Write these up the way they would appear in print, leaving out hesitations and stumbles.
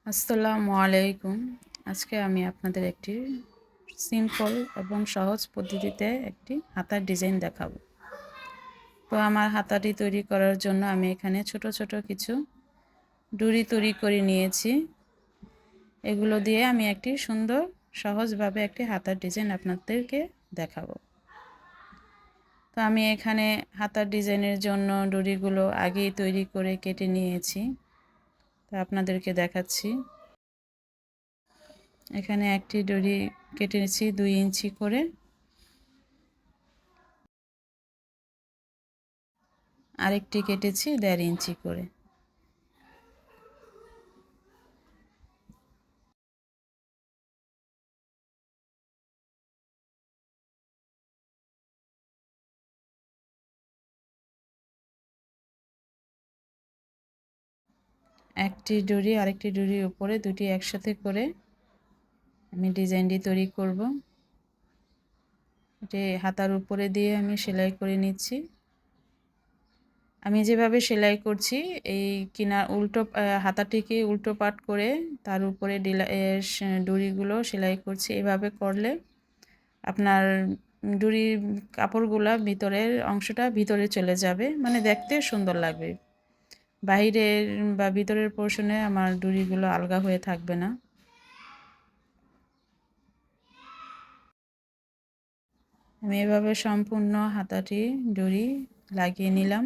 আসসালামু আলাইকুম। আজকে আমি আপনাদের একটি সিম্পল এবং সহজ পদ্ধতিতে একটি হাতার ডিজাইন দেখাবো। তো আমার হাতাটি তৈরি করার জন্য আমি এখানে ছোট ছোট কিছু ডুরি তৈরি করে নিয়েছি। এগুলো দিয়ে আমি একটি সুন্দর সহজভাবে একটি হাতার ডিজাইন আপনাদেরকে দেখাবো। তো আমি এখানে হাতার ডিজাইনের জন্য ডুরিগুলো আগেই তৈরি করে কেটে নিয়েছি। তো আপনাদেরকে দেখাচ্ছি। এখানে একটি ডরি কেটেছি 2 ইঞ্চি করে, আরেকটি কেটেছি 1.5 ইঞ্চি করে। একটি ডরি আরেকটি ডরির উপরে দুটি একসাথে করে আমি ডিজাইনটি তৈরি করব। এটি হাতার উপরে দিয়ে আমি সেলাই করে নিচ্ছি। আমি যেভাবে সেলাই করছি এই কিনার উল্টো হাতাটিকে উল্টো পাট করে তার উপরে ডরিগুলো সেলাই করছি। এভাবে করলে আপনার ডরির কাপড়গুলা ভিতরের অংশটা ভিতরে চলে যাবে, মানে দেখতে সুন্দর লাগবে। বাহিরের বা ভিতরের পোর্শনে আমার ডরিগুলো আলগা হয়ে থাকবে না। আমি এভাবে সম্পূর্ণ হাতাটি ডরি লাগিয়ে নিলাম।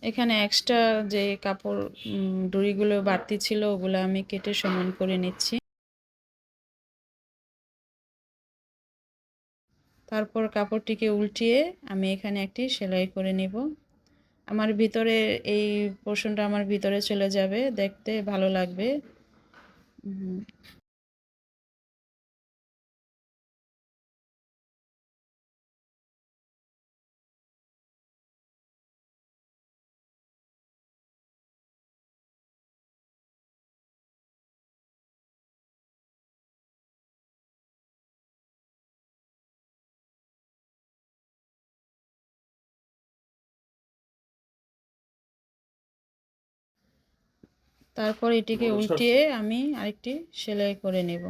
এখানে এক্সট্রা যে কাপড় ডরিগুলো বাড়তি ছিল ওগুলো আমি কেটে সমান করে নিচ্ছি। তারপর কাপড়টিকে উল্টিয়ে আমি এখানে একটি সেলাই করে নেব। আমার ভিতরে এই পোর্শনটা আমার ভিতরে চলে যাবে, দেখতে ভালো লাগবে। তারপর এটিকে উল্টিয়ে আমি আরেকটি সেলাই করে নেব।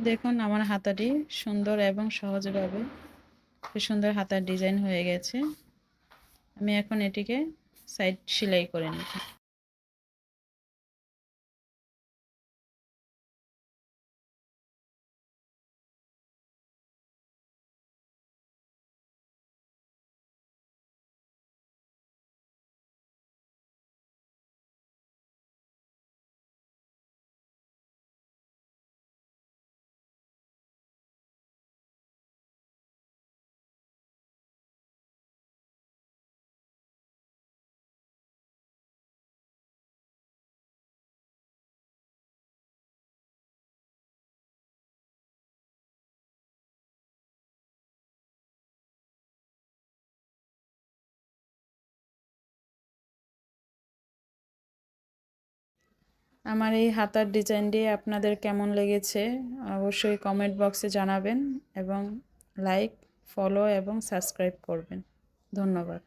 দেখুন আমার হাতাটি সুন্দর এবং সহজভাবে খুব সুন্দর হাতার ডিজাইন হয়ে গেছে। আমি এখন এটিকে সাইড সেলাই করে নেব। আমার এই হাতার ডিজাইনটি আপনাদের কেমন লেগেছে অবশ্যই কমেন্ট বক্সে জানাবেন এবং লাইক, ফলো এবং সাবস্ক্রাইব করবেন। ধন্যবাদ।